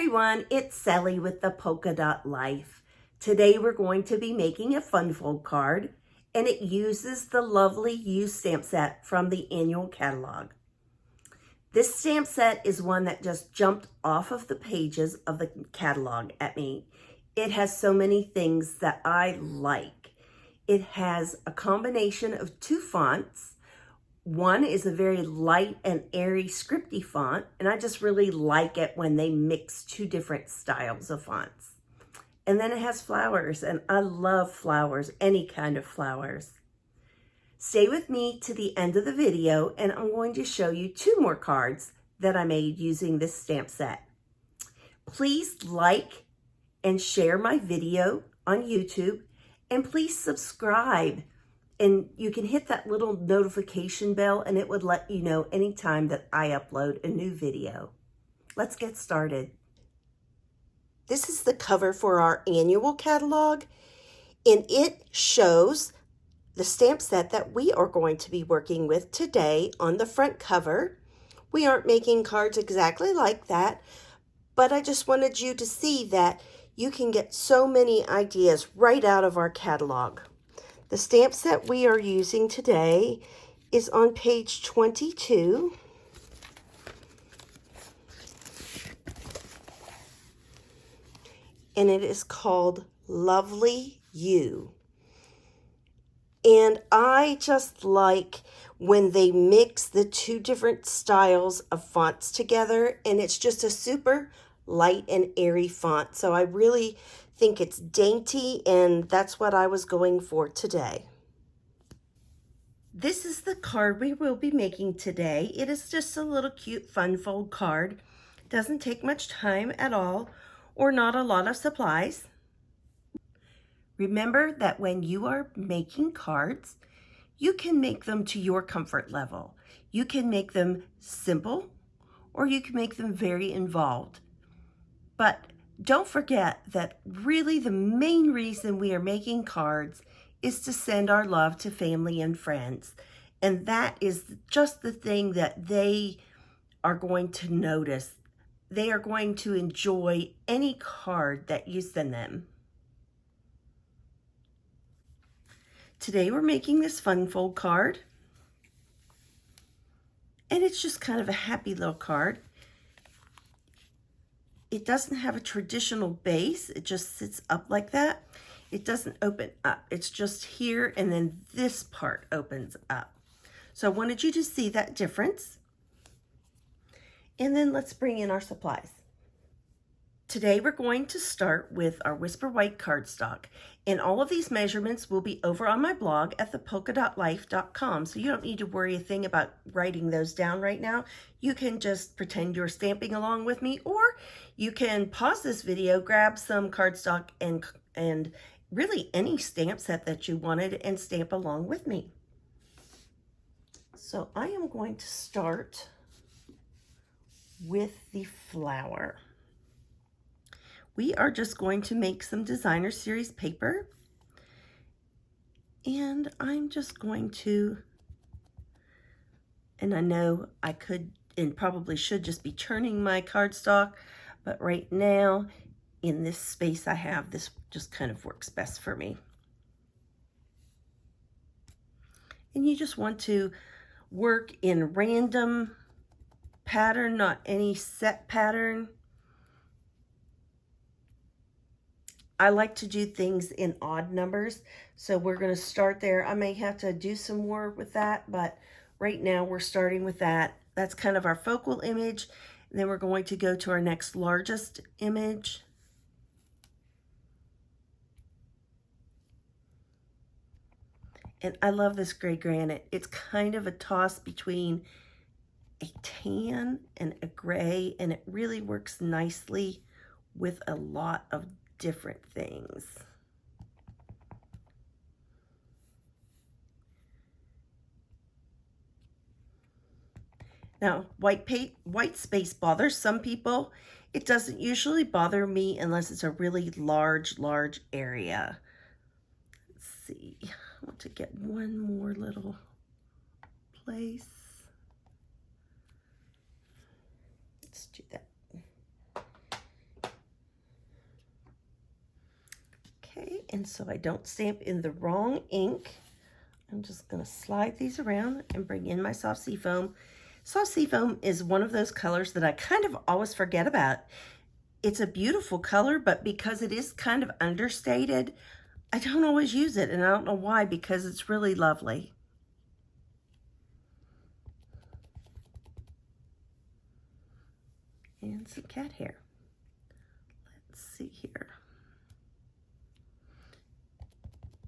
everyone, it's Sally with the Polka Dot Life. Today we're going to be making a fun fold card, and it uses the lovely used stamp set from the annual catalog. This stamp set is one that just jumped off of the pages of the catalog at me. It has so many things that I like. It has a combination of two fonts. One is a very light and airy scripty font, and I just really like it when they mix two different styles of fonts. And then it has flowers, and I love flowers, any kind of flowers. Stay with me to the end of the video, and I'm going to show you two more cards that I made using this stamp set. Please like and share my video on YouTube, and please subscribe. And you can hit that little notification bell and it would let you know anytime that I upload a new video. Let's get started. This is the cover for our annual catalog, and it shows the stamp set that we are going to be working with today on the front cover. We aren't making cards exactly like that, but I just wanted you to see that you can get so many ideas right out of our catalog. The stamp set we are using today is on page 22. And it is called Lovely You. And I just like when they mix the two different styles of fonts together, and it's just a super light and airy font. So I really think it's dainty, and that's what I was going for today. This is the card we will be making today. It is just a little cute fun fold card. Doesn't take much time at all, or not a lot of supplies. Remember that when you are making cards, you can make them to your comfort level. You can make them simple, or you can make them very involved. But don't forget that really the main reason we are making cards is to send our love to family and friends. And that is just the thing that they are going to notice. They are going to enjoy any card that you send them. Today we're making this fun fold card. And it's just kind of a happy little card. It doesn't have a traditional base. It just sits up like that. It doesn't open up. It's just here, and then this part opens up. So I wanted you to see that difference. And then let's bring in our supplies. Today we're going to start with our Whisper White cardstock. And all of these measurements will be over on my blog at thepolkadotlife.com. So you don't need to worry a thing about writing those down right now. You can just pretend you're stamping along with me, or you can pause this video, grab some cardstock and really any stamp set that you wanted and stamp along with me. So I am going to start with the flower. We are just going to make some designer series paper, and I'm just going to, and I know I could and probably should just be turning my cardstock, but right now in this space I have, this just kind of works best for me. And you just want to work in random pattern, not any set pattern. I like to do things in odd numbers, so we're going to start there. I may have to do some more with that, but right now we're starting with that. That's kind of our focal image. And then we're going to go to our next largest image. And I love this gray granite. It's kind of a toss between a tan and a gray, and it really works nicely with a lot of different things. Now, white space bothers some people. It doesn't usually bother me unless it's a really large area. Let's see. I want to get one more little place. Let's do that. And so I don't stamp in the wrong ink, I'm just going to slide these around and bring in my soft seafoam. Soft seafoam is one of those colors that I kind of always forget about. It's a beautiful color, but because it is kind of understated, I don't always use it, and I don't know why, because it's really lovely. And some cat hair. Let's see here.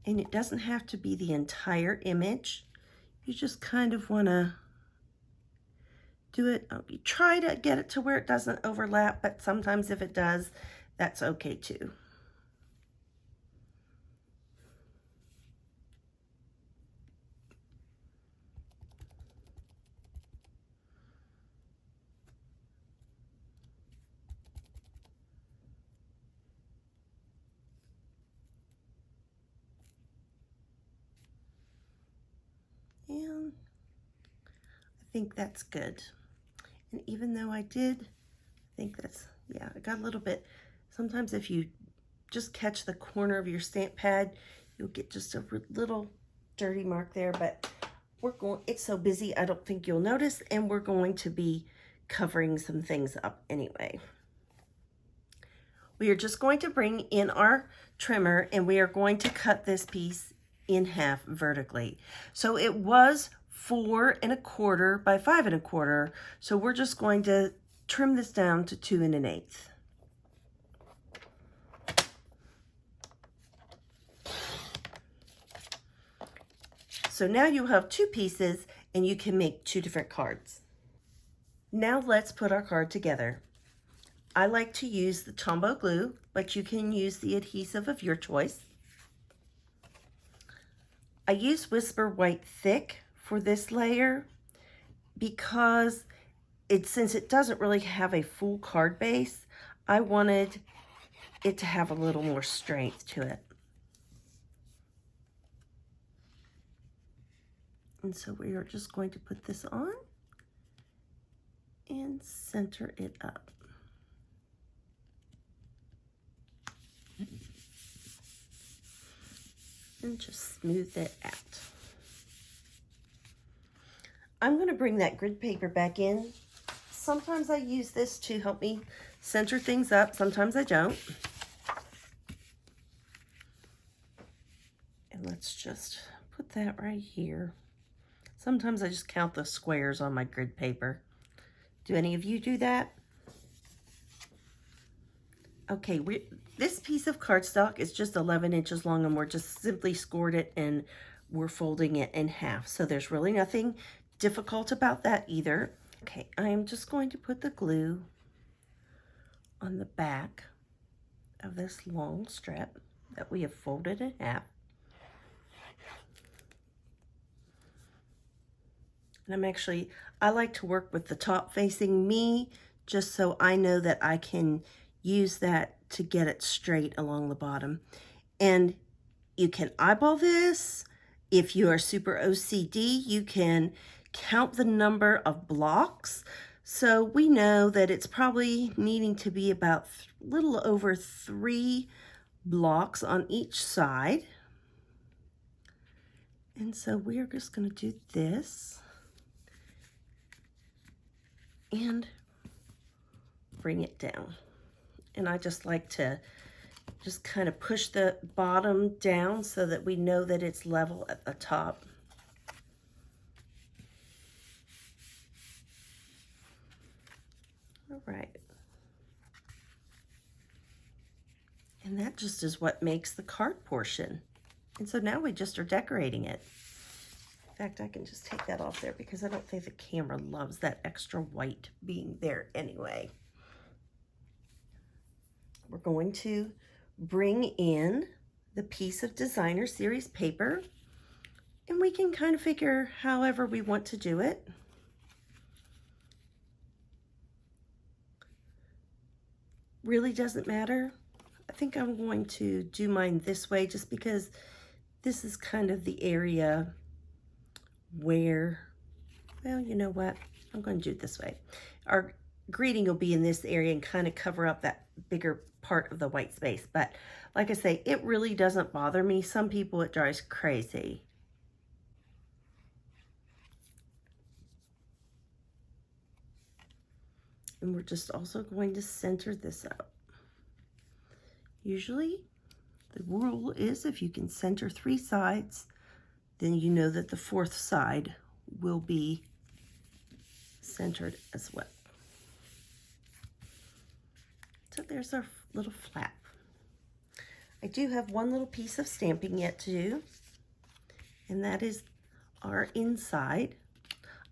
And it doesn't have to be the entire image. You just kind of want to do it. You try to get it to where it doesn't overlap, but sometimes if it does, that's okay too. And I think that's good. And even though I think that's, yeah, I got a little bit, sometimes if you just catch the corner of your stamp pad, you'll get just a little dirty mark there, but it's so busy, I don't think you'll notice, and we're going to be covering some things up anyway. We are just going to bring in our trimmer, and we are going to cut this piece in half vertically. So it was 4 1/4 by 5 1/4. So we're just going to trim this down to 2 1/8. So now you have 2 pieces and you can make 2 different cards. Now let's put our card together. I like to use the Tombow glue, but you can use the adhesive of your choice. I use Whisper White Thick for this layer because since it doesn't really have a full card base, I wanted it to have a little more strength to it. And so we are just going to put this on and center it up. And just smooth it out. I'm going to bring that grid paper back in. Sometimes I use this to help me center things up. Sometimes I don't. And let's just put that right here. Sometimes I just count the squares on my grid paper. Do any of you do that? Okay, this piece of cardstock is just 11 inches long, and we're just simply scored it and we're folding it in half. So there's really nothing difficult about that either. Okay, I'm just going to put the glue on the back of this long strip that we have folded in half. And I like to work with the top facing me, just so I know that I can use that to get it straight along the bottom. And you can eyeball this. If you are super OCD, you can count the number of blocks. So we know that it's probably needing to be about a little over 3 blocks on each side. And so we are just going to do this and bring it down. And I just like to just kind of push the bottom down so that we know that it's level at the top. All right. And that just is what makes the card portion. And so now we just are decorating it. In fact, I can just take that off there because I don't think the camera loves that extra white being there anyway. We're going to bring in the piece of designer series paper, and we can kind of figure however we want to do it. Really doesn't matter. I think I'm going to do mine this way just because this is kind of the area where, well, you know what? I'm going to do it this way. greeting will be in this area and kind of cover up that bigger part of the white space. But like I say, it really doesn't bother me. Some people it drives crazy. And we're just also going to center this up. Usually the rule is if you can center 3 sides, then you know that the 4th side will be centered as well. So there's our little flap. I do have one little piece of stamping yet to do, and that is our inside.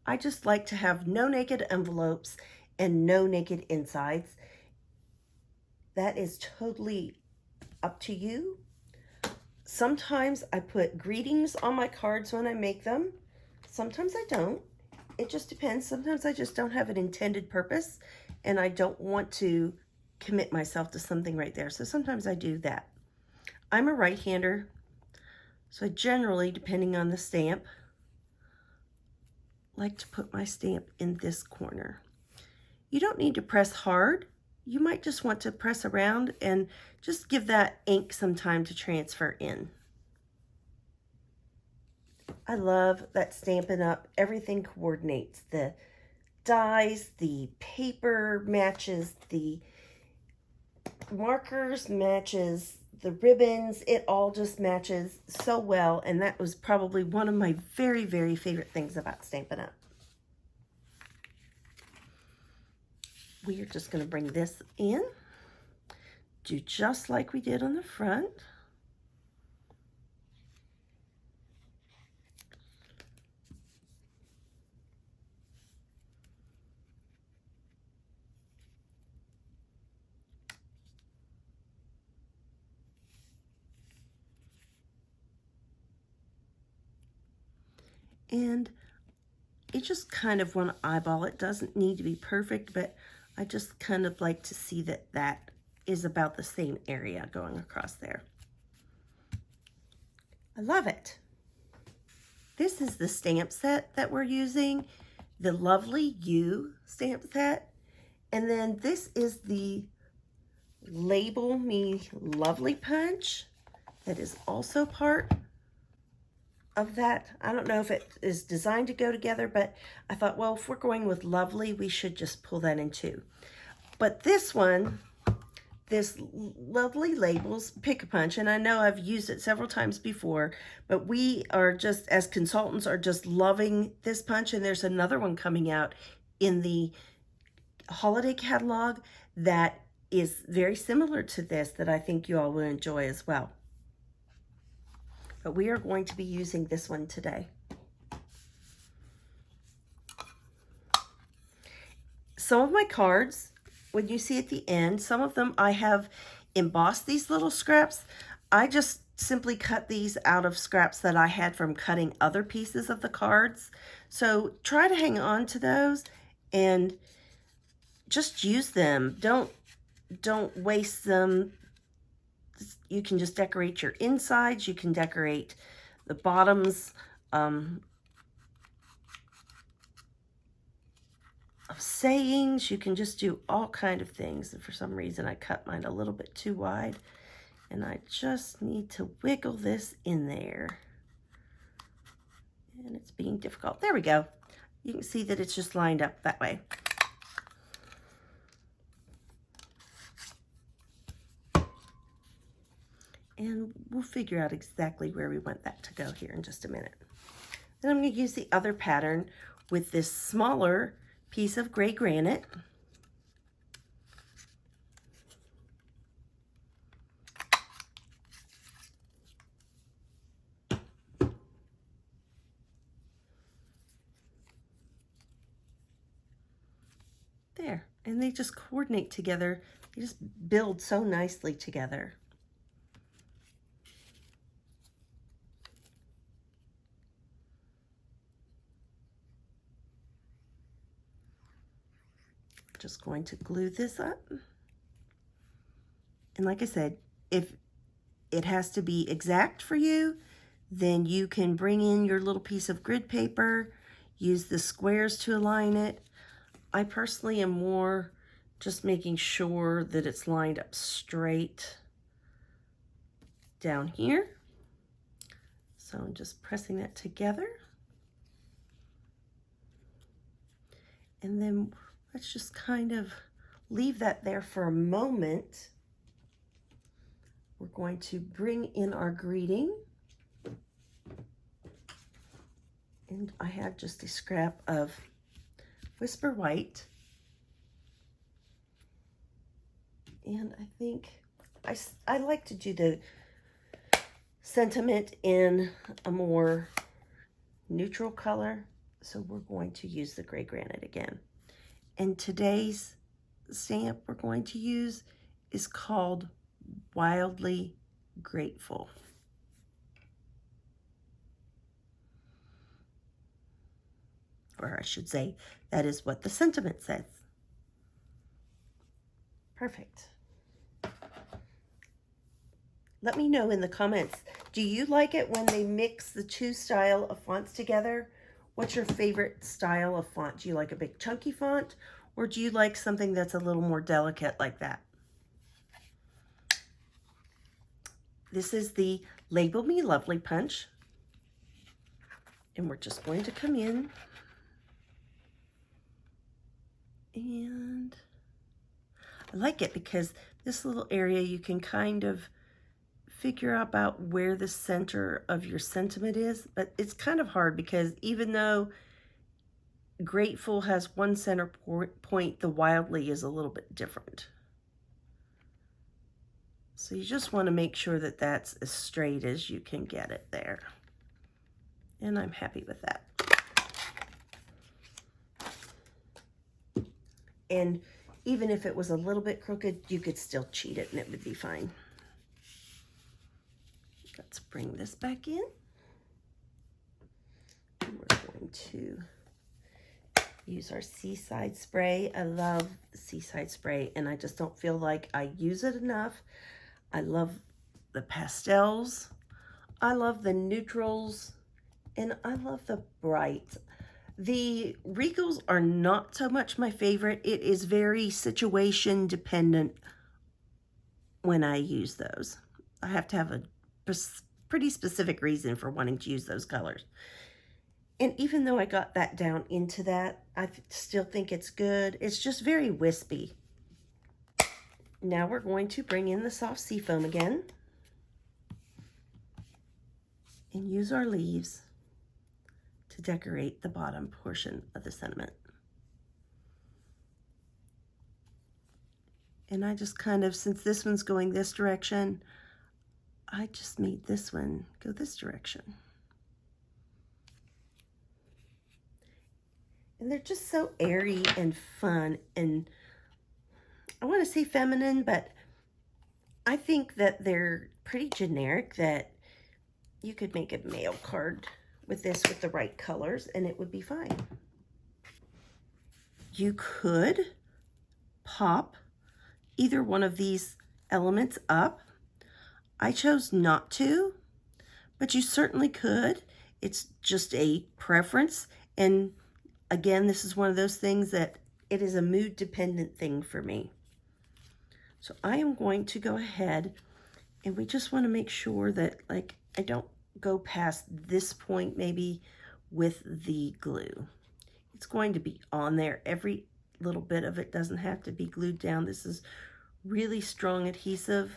I just like to have no naked envelopes and no naked insides. That is totally up to you. Sometimes I put greetings on my cards when I make them. Sometimes I don't. It just depends. Sometimes I just don't have an intended purpose and I don't want to commit myself to something right there. So sometimes I do that. I'm a right-hander, so I generally, depending on the stamp, like to put my stamp in this corner. You don't need to press hard. You might just want to press around and just give that ink some time to transfer in. I love that Stampin' Up! Everything coordinates. The dies, the paper matches, the markers matches, the ribbons, it all just matches so well, and that was probably one of my very, very favorite things about Stampin' Up! We are just going to bring this in, do just like we did on the front. And you just kind of want to eyeball it. Doesn't need to be perfect, but I just kind of like to see that that is about the same area going across there. I love it. This is the stamp set that we're using, the Lovely You stamp set. And then this is the Label Me Lovely punch that is also part of that. I don't know if it is designed to go together, but I thought, well, if we're going with lovely, we should just pull that in too. But this one, this Lovely Labels Pick-a-Punch, and I know I've used it several times before, but we are just, as consultants, are just loving this punch. And there's another one coming out in the holiday catalog that is very similar to this that I think you all will enjoy as well. But we are going to be using this one today. Some of my cards, when you see at the end, some of them I have embossed these little scraps. I just simply cut these out of scraps that I had from cutting other pieces of the cards. So try to hang on to those and just use them. Don't waste them. You can just decorate your insides. You can decorate the bottoms of sayings. You can just do all kind of things. And for some reason, I cut mine a little bit too wide. And I just need to wiggle this in there. And it's being difficult. There we go. You can see that it's just lined up that way. And we'll figure out exactly where we want that to go here in just a minute. Then I'm going to use the other pattern with this smaller piece of gray granite. There, and they just coordinate together. They just build so nicely together. Just going to glue this up. And like I said, if it has to be exact for you, then you can bring in your little piece of grid paper, use the squares to align it. I personally am more just making sure that it's lined up straight down here. So I'm just pressing that together. And then let's just kind of leave that there for a moment. We're going to bring in our greeting. And I have just a scrap of Whisper White. And I think I like to do the sentiment in a more neutral color. So we're going to use the gray granite again. And today's stamp we're going to use is called Wildly Grateful. Or I should say, that is what the sentiment says. Perfect. Let me know in the comments, do you like it when they mix the two style of fonts together? What's your favorite style of font? Do you like a big chunky font, or do you like something that's a little more delicate like that? This is the Label Me Lovely punch. And we're just going to come in. And I like it because this little area you can kind of figure out about where the center of your sentiment is, but it's kind of hard because even though Grateful has one center point, the Wildly is a little bit different. So you just want to make sure that that's as straight as you can get it there. And I'm happy with that. And even if it was a little bit crooked, you could still cheat it and it would be fine. Let's bring this back in. And we're going to use our Seaside spray. I love Seaside spray, and I just don't feel like I use it enough. I love the pastels. I love the neutrals, and I love the bright. The Regals are not so much my favorite. It is very situation dependent when I use those. I have to have a pretty specific reason for wanting to use those colors. And even though I got that down into that, I still think it's good. It's just very wispy. Now we're going to bring in the soft seafoam again and use our leaves to decorate the bottom portion of the sentiment. And I just kind of, since this one's going this direction, I just made this one go this direction. And they're just so airy and fun, and I want to say feminine, but I think that they're pretty generic, that you could make a mail card with this with the right colors and it would be fine. You could pop either one of these elements up. I chose not to, but you certainly could. It's just a preference. And again, this is one of those things that it is a mood dependent thing for me. So I am going to go ahead, and we just want to make sure that like I don't go past this point maybe with the glue. It's going to be on there. Every little bit of it doesn't have to be glued down. This is really strong adhesive.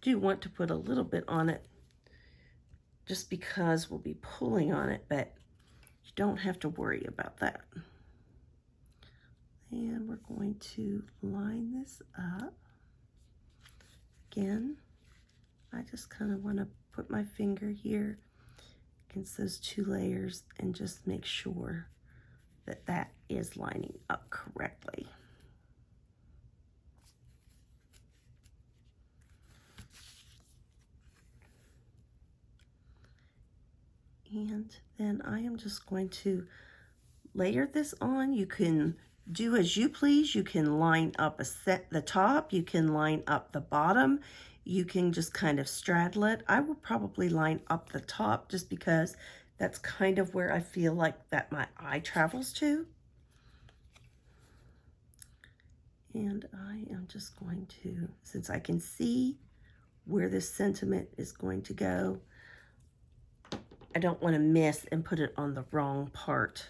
Do want to put a little bit on it just because we'll be pulling on it, but you don't have to worry about that. And we're going to line this up. Again, I just kind of want to put my finger here against those two layers and just make sure that that is lining up correctly. And then I am just going to layer this on. You can do as you please. You can line up the top. You can line up the bottom. You can just kind of straddle it. I will probably line up the top just because that's kind of where I feel like that my eye travels to. And I am just going to, since I can see where this sentiment is going to go, I don't want to miss and put it on the wrong part,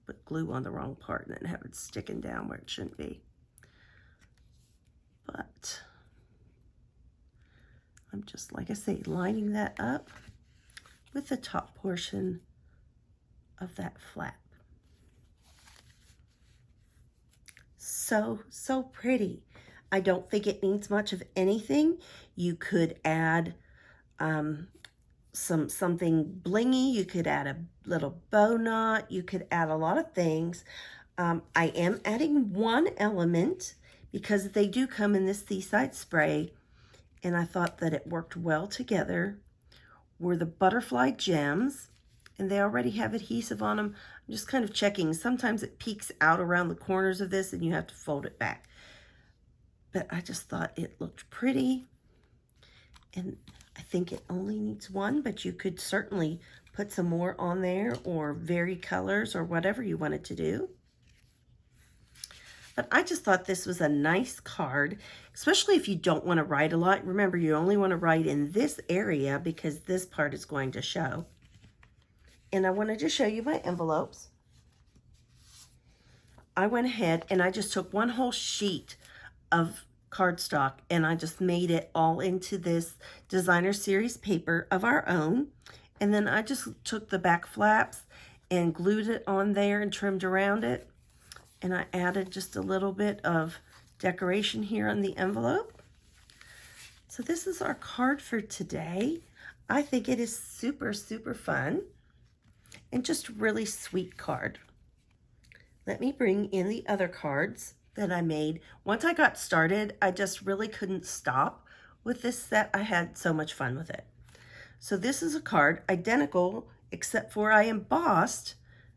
put glue on the wrong part and then have it sticking down where it shouldn't be. But I'm just, like I say, lining that up with the top portion of that flap. So, so pretty. I don't think it needs much of anything. You could add something blingy. You could add a little bow knot. You could add a lot of things. I am adding one element because they do come in this seaside spray, and I thought that it worked well together, were the butterfly gems, and they already have adhesive on them. I'm just kind of checking. Sometimes it peeks out around the corners of this and you have to fold it back. But I just thought it looked pretty, and I think it only needs one, but you could certainly put some more on there or vary colors or whatever you wanted to do. But I just thought this was a nice card, especially if you don't want to write a lot. Remember, you only want to write in this area because this part is going to show. And I wanted to show you my envelopes. I went ahead and I just took one whole sheet of cardstock and I just made it all into this designer series paper of our own. And then I just took the back flaps and glued it on there and trimmed around it. And I added just a little bit of decoration here on the envelope. So this is our card for today. I think it is super, super fun and just really sweet card. Let me bring in the other cards that I made. Once I got started, I just really couldn't stop with this set. I had so much fun with it. So this is a card identical, except for I embossed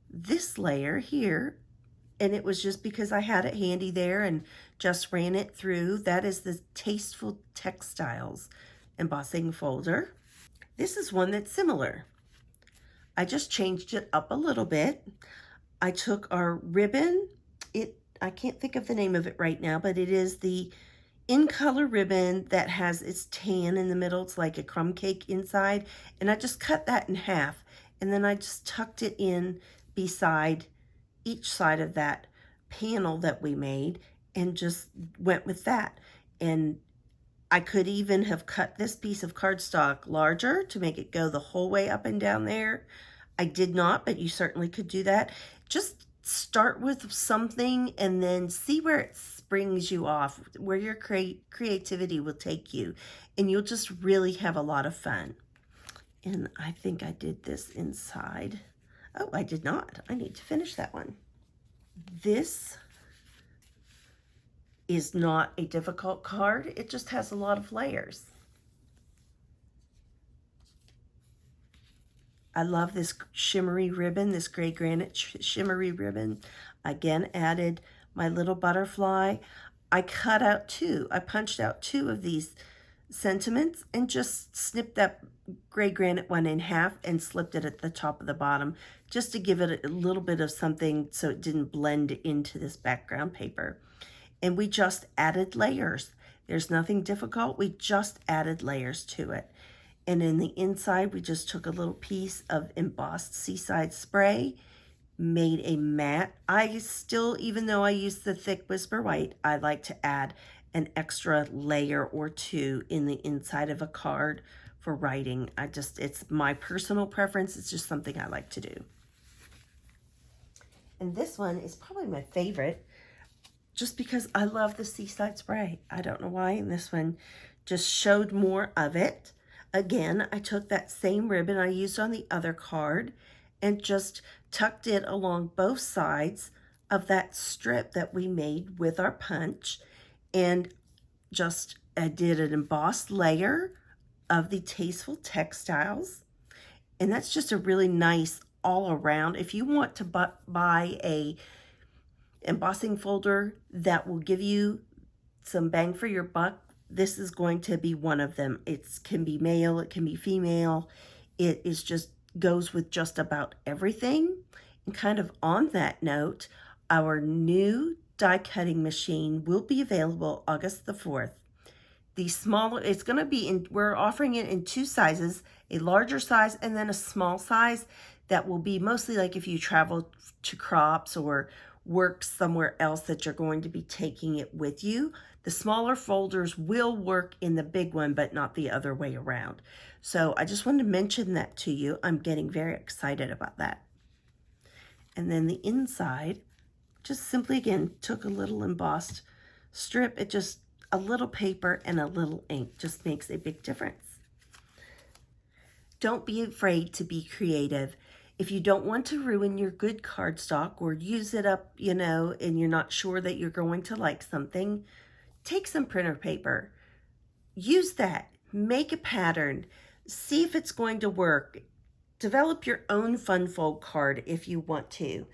this layer here. And it was just because I had it handy there and just ran it through. That is the Tasteful Textiles embossing folder. This is one that's similar. I just changed it up a little bit. I took our ribbon. I can't think of the name of it right now, but it is the in color ribbon that has its tan in the middle. It's like a crumb cake inside. And I just cut that in half. And then I just tucked it in beside each side of that panel that we made and just went with that. And I could even have cut this piece of cardstock larger to make it go the whole way up and down there. I did not, but you certainly could do that. Just start with something and then see where it springs you off, where your creativity will take you, and you'll just really have a lot of fun. And I think I did this inside. Oh, I did not. I need to finish that one. This is not a difficult card. It just has a lot of layers. I love this shimmery ribbon, this gray granite shimmery ribbon. Again, added my little butterfly. I cut out two. I punched out two of these sentiments and just snipped that gray granite one in half and slipped it at the top of the bottom just to give it a little bit of something so it didn't blend into this background paper. And we just added layers. There's nothing difficult. We just added layers to it. And in the inside, we just took a little piece of embossed seaside spray, made a matte. I still, even though I used the thick Whisper White, I like to add an extra layer or two in the inside of a card for writing. It's my personal preference. It's just something I like to do. And this one is probably my favorite just because I love the seaside spray. I don't know why, and this one just showed more of it. Again, I took that same ribbon I used on the other card and just tucked it along both sides of that strip that we made with our punch, and just I did an embossed layer of the Tasteful Textiles, and that's just a really nice all around. If you want to buy a embossing folder that will give you some bang for your buck, this is going to be one of them. It can be male, it can be female. It is just goes with just about everything. And kind of on that note, our new die cutting machine will be available August the 4th. The smaller, it's going to be in, we're offering it in 2 sizes, a larger size and then a small size that will be mostly like if you travel to crops or work somewhere else that you're going to be taking it with you. The smaller folders will work in the big one, but not the other way around. So I just wanted to mention that to you. I'm getting very excited about that. And then the inside, just simply again, took a little embossed strip. It just, a little paper and a little ink just makes a big difference. Don't be afraid to be creative. If you don't want to ruin your good cardstock or use it up, you know, and you're not sure that you're going to like something, take some printer paper. Use that. Make a pattern. See if it's going to work. Develop your own fun fold card if you want to.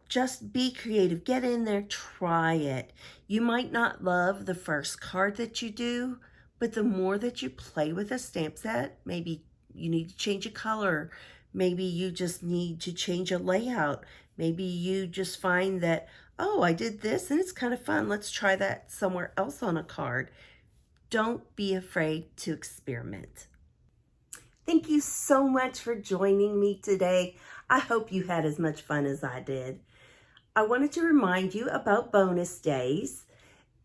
Just be creative. Get in there. Try it. You might not love the first card that you do, but the more that you play with a stamp set, maybe you need to change a color. Maybe you just need to change a layout. Maybe you just find that, oh, I did this and it's kind of fun. Let's try that somewhere else on a card. Don't be afraid to experiment. Thank you so much for joining me today. I hope you had as much fun as I did. I wanted to remind you about bonus days,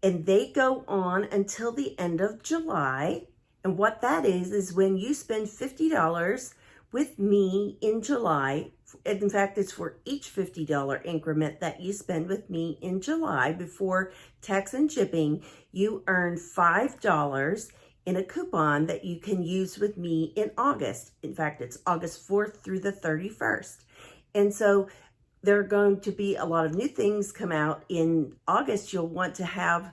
and they go on until the end of July. And what that is when you spend $50 with me in July. In fact, it's for each $50 increment that you spend with me in July before tax and shipping, you earn $5 in a coupon that you can use with me in August. In fact, it's August 4th through the 31st. And so there are going to be a lot of new things come out in August. You'll want to have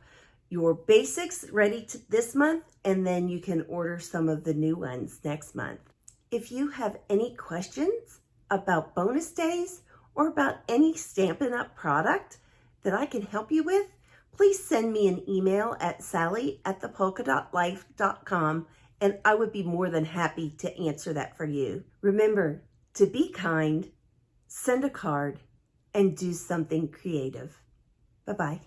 your basics ready this month, and then you can order some of the new ones next month. If you have any questions about bonus days or about any Stampin' Up! Product that I can help you with, please send me an email at sally@thepolkadotlife.com, and I would be more than happy to answer that for you. Remember to be kind, send a card, and do something creative. Bye-bye.